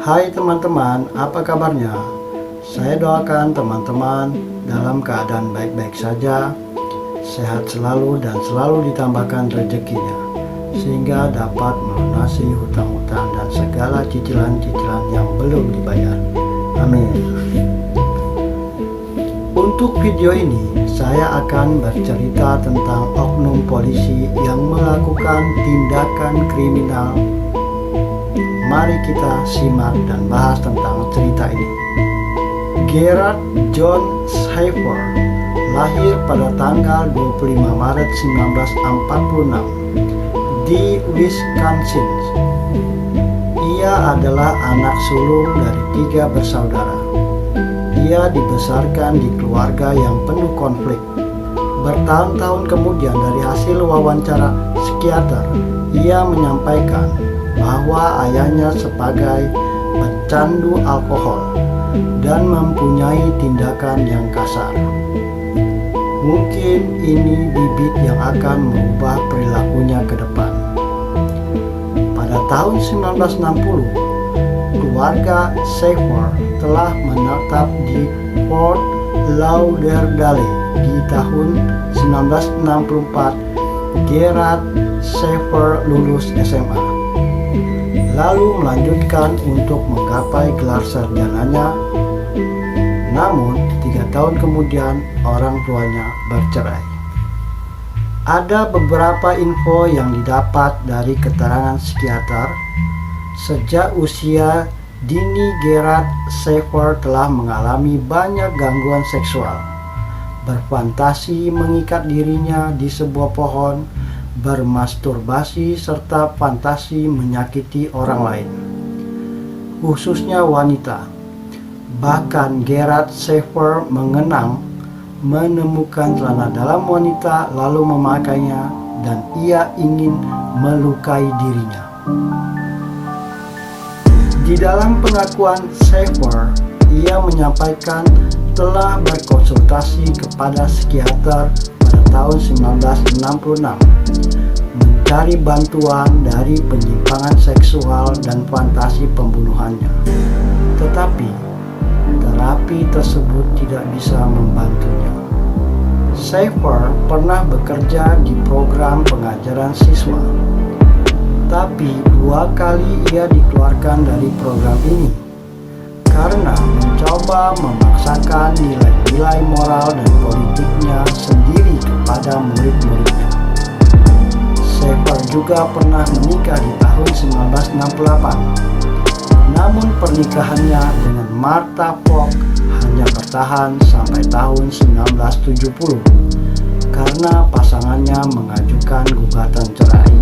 Hai teman-teman, apa kabarnya? Saya doakan teman-teman dalam keadaan baik-baik saja, sehat selalu dan selalu ditambahkan rezekinya, sehingga dapat melunasi hutang-hutang dan segala cicilan-cicilan yang belum dibayar. Amin. Untuk video ini, saya akan bercerita tentang oknum polisi yang melakukan tindakan kriminal. Mari kita simak dan bahas tentang cerita ini. Gerard John Schaefer lahir pada tanggal 25 Maret 1946 di Wisconsin. Ia adalah anak sulung dari 3 bersaudara. Ia dibesarkan di keluarga yang penuh konflik. Bertahun-tahun kemudian dari hasil wawancara psikiater, ia menyampaikan bahwa ayahnya sebagai pecandu alkohol dan mempunyai tindakan yang kasar. Mungkin ini bibit yang akan mengubah perilakunya ke depan. Pada tahun 1960, keluarga Schaefer telah menetap di Fort Lauderdale. Di tahun 1964, Gerard Schaefer lulus SMA, lalu melanjutkan untuk menggapai gelar sarjananya. Namun 3 tahun kemudian orang tuanya bercerai. Ada beberapa info yang didapat dari keterangan psikiater. Sejak usia dini, Gerard Schaefer telah mengalami banyak gangguan seksual, berfantasi mengikat dirinya di sebuah pohon, bermasturbasi, serta fantasi menyakiti orang lain, khususnya wanita. Bahkan Gerard Schaefer menemukan celana dalam wanita lalu memakainya, dan ia ingin melukai dirinya. Di dalam pengakuan Schaefer, ia menyampaikan telah berkonsultasi kepada psikiater pada tahun 1966, mencari bantuan dari penyimpangan seksual dan fantasi pembunuhannya. Tetapi terapi tersebut tidak bisa membantunya. Schaefer pernah bekerja di program pengajaran siswa, tapi 2 kali ia dikeluarkan dari program ini karena mencoba memaksakan nilai-nilai moral dan politiknya sendiri kepada murid-muridnya. Schaefer juga pernah menikah di tahun 1968. Namun pernikahannya dengan Martha Fogg hanya bertahan sampai tahun 1970 karena pasangannya mengajukan gugatan cerai.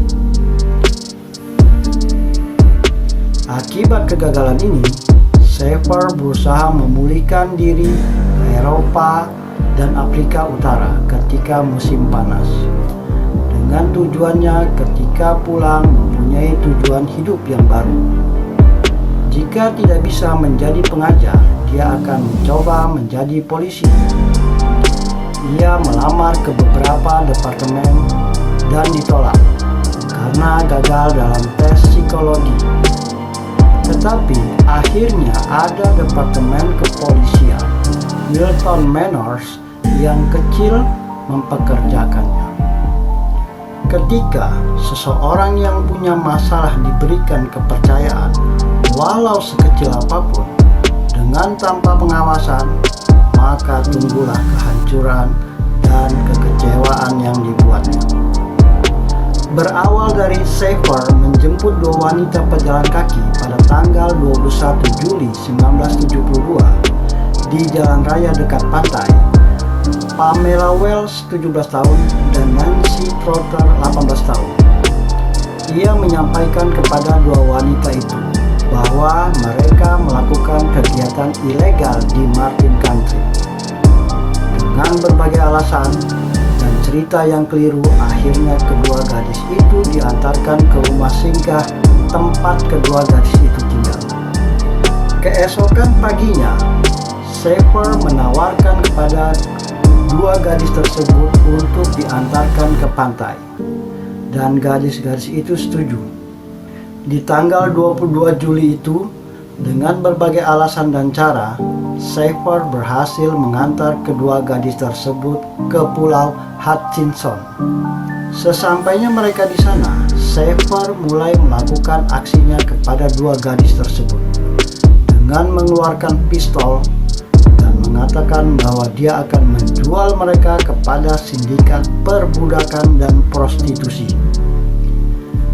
Akibat kegagalan ini, Schaefer berusaha memulihkan diri ke Eropa dan Afrika Utara ketika musim panas. Dengan tujuannya ketika pulang mempunyai tujuan hidup yang baru. Jika tidak bisa menjadi pengajar, dia akan mencoba menjadi polisi. Ia melamar ke beberapa departemen dan ditolak karena gagal dalam tes psikologi. Tetapi akhirnya ada departemen kepolisian Wilton Manors yang kecil mempekerjakannya. Ketika seseorang yang punya masalah diberikan kepercayaan, walau sekecil apapun, dengan tanpa pengawasan, maka tunggulah kehancuran dan kekecewaan yang dibuatnya. Berawal dari Schaefer menjemput 2 wanita pejalan kaki pada tanggal 21 Juli 1972 di jalan raya dekat pantai, Pamela Wells 17 tahun dan Nancy Trotter 18 tahun. Ia menyampaikan kepada 2 wanita itu bahwa mereka melakukan kegiatan ilegal di Martin Country. Dengan berbagai alasan dan cerita yang keliru, akhirnya kedua gadis itu diantarkan ke rumah singgah tempat kedua gadis itu tinggal. Keesokan paginya, Schaefer menawarkan kepada 2 gadis tersebut untuk diantarkan ke pantai, dan gadis-gadis itu setuju. Di tanggal 22 Juli itu, Dengan berbagai alasan dan cara, Schaefer berhasil mengantar kedua gadis tersebut ke Pulau Hutchinson. Sesampainya mereka di sana, Schaefer mulai melakukan aksinya kepada dua gadis tersebut dengan mengeluarkan pistol dan mengatakan bahwa dia akan menjual mereka kepada sindikat perbudakan dan prostitusi.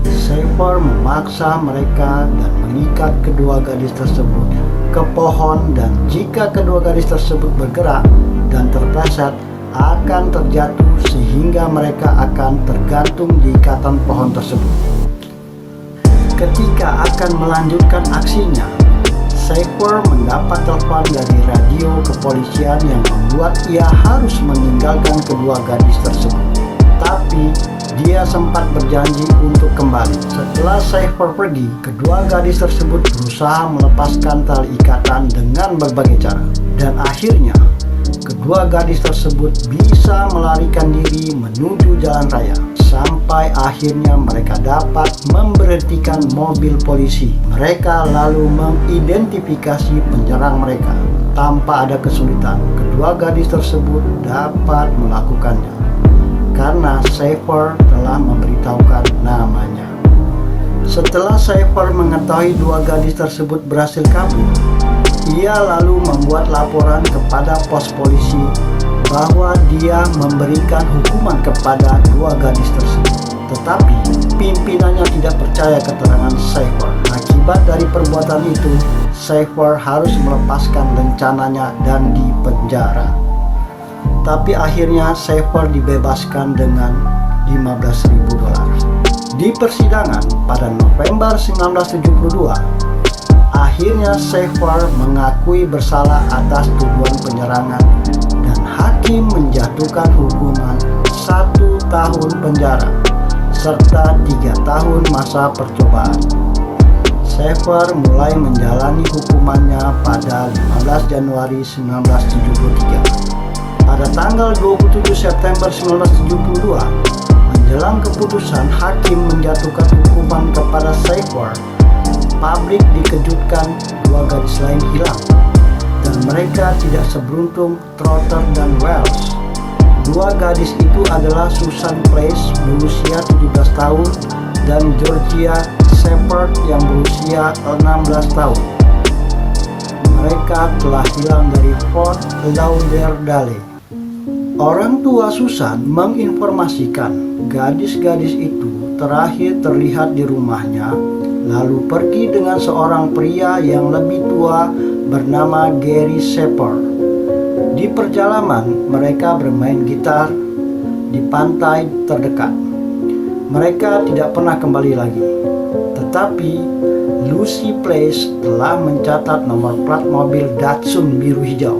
Schaefer memaksa mereka dan mengikat kedua gadis tersebut ke pohon, dan jika kedua gadis tersebut bergerak dan terpleset akan terjatuh sehingga mereka akan tergantung di ikatan pohon tersebut. Ketika akan melanjutkan aksinya, Schaefer mendapat telepon dari radio kepolisian yang membuat ia harus meninggalkan kedua gadis tersebut. Tapi dia sempat berjanji untuk kembali. Setelah Schaefer pergi, kedua gadis tersebut berusaha melepaskan tali ikatan dengan berbagai cara. Dan akhirnya, kedua gadis tersebut bisa melarikan diri menuju jalan raya. Sampai akhirnya mereka dapat memberhentikan mobil polisi. Mereka lalu mengidentifikasi penyerang mereka. Tanpa ada kesulitan, kedua gadis tersebut dapat melakukannya karena Schaefer telah memberitahukan namanya. Setelah Schaefer mengetahui dua gadis tersebut berhasil kabur, ia lalu membuat laporan kepada pos polisi bahwa dia memberikan hukuman kepada dua gadis tersebut. Tetapi pimpinannya tidak percaya keterangan Schaefer. Akibat dari perbuatan itu, Schaefer harus melepaskan rencananya dan dipenjara. Tapi akhirnya Schaefer dibebaskan dengan $15.000. Di persidangan pada November 1972, akhirnya Schaefer mengakui bersalah atas tuduhan penyerangan dan hakim menjatuhkan hukuman 1 tahun penjara serta 3 tahun masa percobaan. Schaefer mulai menjalani hukumannya pada 15 Januari 1973. Pada tanggal 27 September 1972, menjelang keputusan hakim menjatuhkan hukuman kepada Schaefer, publik dikejutkan dua gadis lain hilang, dan mereka tidak seberuntung Trotter dan Wells. Dua gadis itu adalah Susan Place berusia 17 tahun dan Georgia Shepard yang berusia 16 tahun. Mereka telah hilang dari Fort Lauderdale. Orang tua Susan menginformasikan gadis-gadis itu terakhir terlihat di rumahnya, lalu pergi dengan seorang pria yang lebih tua bernama Gary Shepard. Di perjalanan, mereka bermain gitar di pantai terdekat. Mereka tidak pernah kembali lagi. Tetapi Lucy Place telah mencatat nomor plat mobil Datsun biru hijau,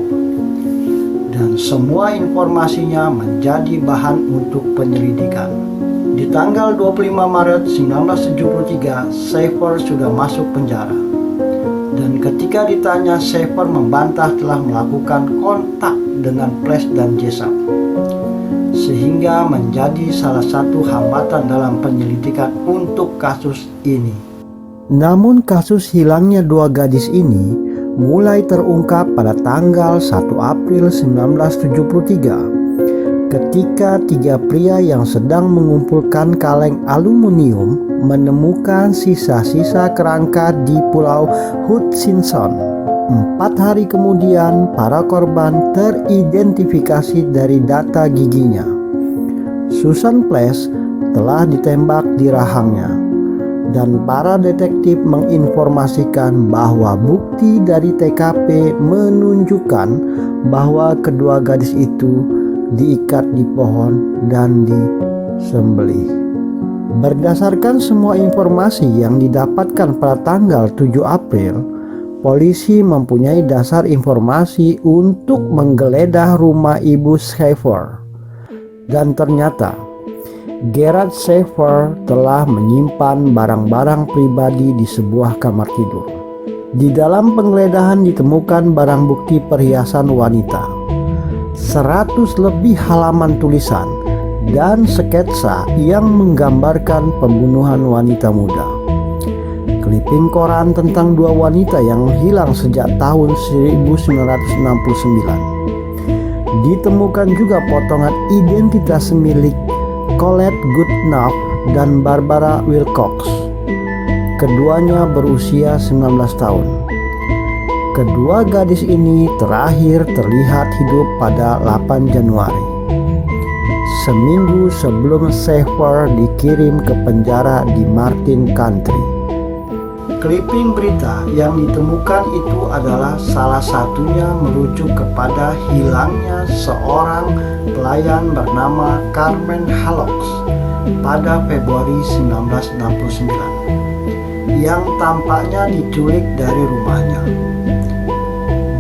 dan semua informasinya menjadi bahan untuk penyelidikan. Di tanggal 25 Maret 1973, Schaefer sudah masuk penjara. Dan ketika ditanya, Schaefer membantah telah melakukan kontak dengan Place dan Jessup, sehingga menjadi salah satu hambatan dalam penyelidikan untuk kasus ini. Namun kasus hilangnya dua gadis ini mulai terungkap pada tanggal 1 April 1973 ketika 3 pria yang sedang mengumpulkan kaleng aluminium menemukan sisa-sisa kerangka di Pulau Hutchinson. 4 hari kemudian, para korban teridentifikasi dari data giginya. Susan Place telah ditembak di rahangnya, dan para detektif menginformasikan bahwa bukti dari TKP menunjukkan bahwa kedua gadis itu diikat di pohon dan disembelih. Berdasarkan semua informasi yang didapatkan pada tanggal 7 April, polisi mempunyai dasar informasi untuk menggeledah rumah ibu Schaefer. Dan ternyata Gerard Schaefer telah menyimpan barang-barang pribadi di sebuah kamar tidur. Di dalam penggeledahan ditemukan barang bukti perhiasan wanita, 100 lebih halaman tulisan, dan sketsa yang menggambarkan pembunuhan wanita muda. Clipping koran tentang dua wanita yang hilang sejak tahun 1969. Ditemukan juga potongan identitas milik Colette Goodenough dan Barbara Wilcox. Keduanya berusia 19 tahun. Kedua gadis ini terakhir terlihat hidup pada 8 Januari, seminggu sebelum Schaeffer dikirim ke penjara di Martin County. Clipping berita yang ditemukan itu adalah salah satunya merujuk kepada hilangnya seorang pelayan bernama Carmen Halox pada Februari 1969 yang tampaknya diculik dari rumahnya.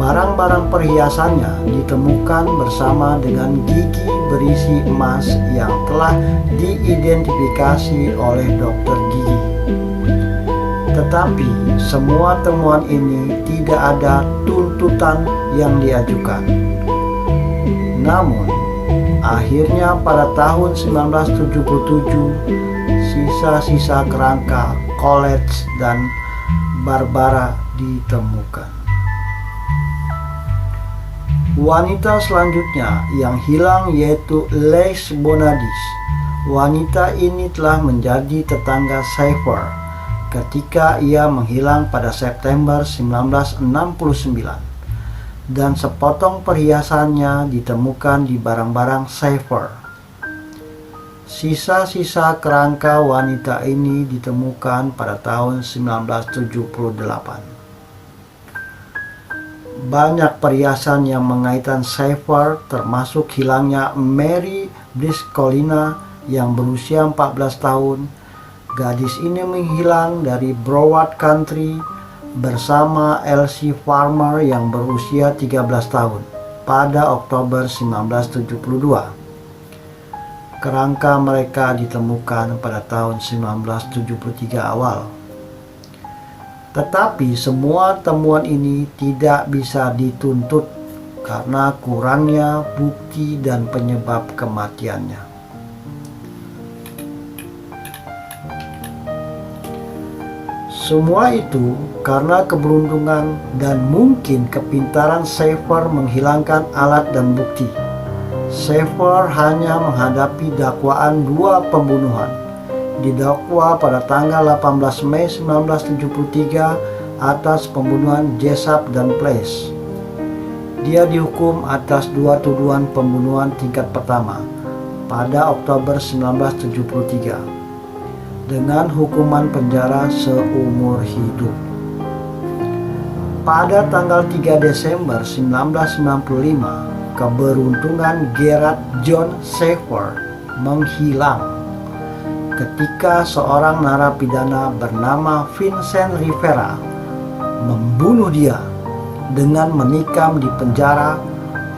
Barang-barang perhiasannya ditemukan bersama dengan gigi berisi emas yang telah diidentifikasi oleh dokter gigi. Tetapi semua temuan ini tidak ada tuntutan yang diajukan. Namun, akhirnya pada tahun 1977, sisa-sisa kerangka Colette dan Barbara ditemukan. Wanita selanjutnya yang hilang yaitu Lace Bonadis. Wanita ini telah menjadi tetangga Schaeffer ketika ia menghilang pada September 1969, dan sepotong perhiasannya ditemukan di barang-barang Schaeffer. Sisa-sisa kerangka wanita ini ditemukan pada tahun 1978. Banyak perhiasan yang mengaitkan Schaeffer, termasuk hilangnya Mary Briscolina yang berusia 14 tahun. Gadis ini menghilang dari Broward Country bersama Elsie Farmer yang berusia 13 tahun pada Oktober 1972. Kerangka mereka ditemukan pada tahun 1973 awal. Tetapi semua temuan ini tidak bisa dituntut karena kurangnya bukti dan penyebab kematiannya. Semua itu karena keberuntungan dan mungkin kepintaran Schaeffer menghilangkan alat dan bukti. Schaeffer hanya menghadapi dakwaan 2 pembunuhan. Didakwa pada tanggal 18 Mei 1973 atas pembunuhan Jessup dan Place. Dia dihukum atas 2 tuduhan pembunuhan tingkat pertama pada Oktober 1973. Dengan hukuman penjara seumur hidup. Pada tanggal 3 Desember 1995, keberuntungan Gerard John Schaeffer menghilang ketika seorang narapidana bernama Vincent Rivera membunuh dia dengan menikam di penjara.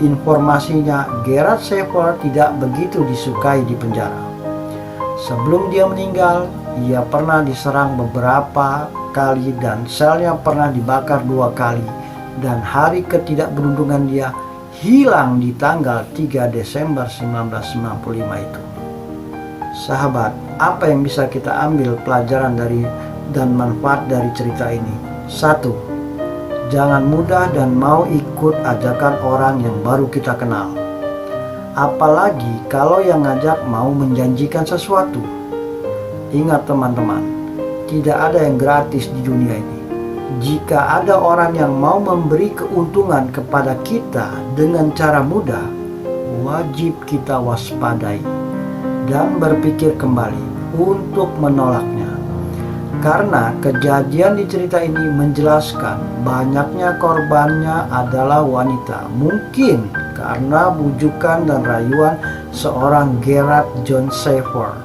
Informasinya, Gerard Schaeffer tidak begitu disukai di penjara. Sebelum dia meninggal, ia pernah diserang beberapa kali dan selnya pernah dibakar 2 kali, dan hari ketidakberuntungan dia hilang di tanggal 3 Desember 1995 itu. Sahabat, apa yang bisa kita ambil pelajaran dari dan manfaat dari cerita ini? 1. Jangan mudah dan mau ikut ajakan orang yang baru kita kenal. Apalagi kalau yang ngajak mau menjanjikan sesuatu. Ingat teman-teman, tidak ada yang gratis di dunia ini. Jika ada orang yang mau memberi keuntungan kepada kita dengan cara mudah, wajib kita waspadai dan berpikir kembali untuk menolaknya. Karena kejadian di cerita ini menjelaskan banyaknya korbannya adalah wanita. Mungkin karena bujukan dan rayuan seorang Gerard John Schaeffer,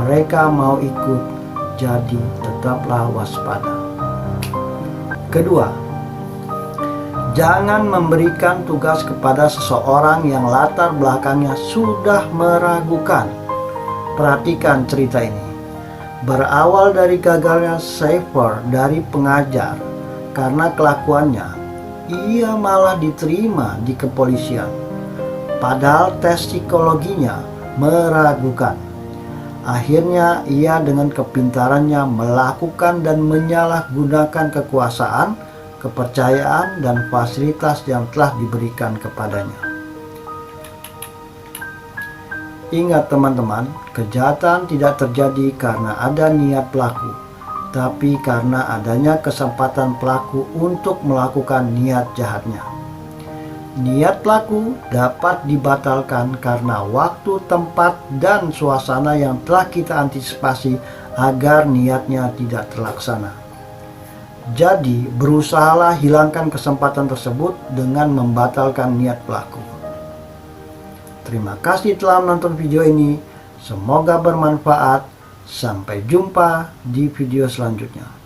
mereka mau ikut, jadi tetaplah waspada. Kedua, jangan memberikan tugas kepada seseorang yang latar belakangnya sudah meragukan. Perhatikan cerita ini. Berawal dari gagalnya Schaeffer dari pengajar karena kelakuannya, ia malah diterima di kepolisian. Padahal tes psikologinya meragukan. Akhirnya ia dengan kepintarannya melakukan dan menyalahgunakan kekuasaan, kepercayaan, dan fasilitas yang telah diberikan kepadanya. Ingat teman-teman, kejahatan tidak terjadi karena ada niat pelaku, tapi karena adanya kesempatan pelaku untuk melakukan niat jahatnya. Niat pelaku dapat dibatalkan karena waktu, tempat, dan suasana yang telah kita antisipasi agar niatnya tidak terlaksana. Jadi, berusahalah hilangkan kesempatan tersebut dengan membatalkan niat pelaku. Terima kasih telah menonton video ini. Semoga bermanfaat. Sampai jumpa di video selanjutnya.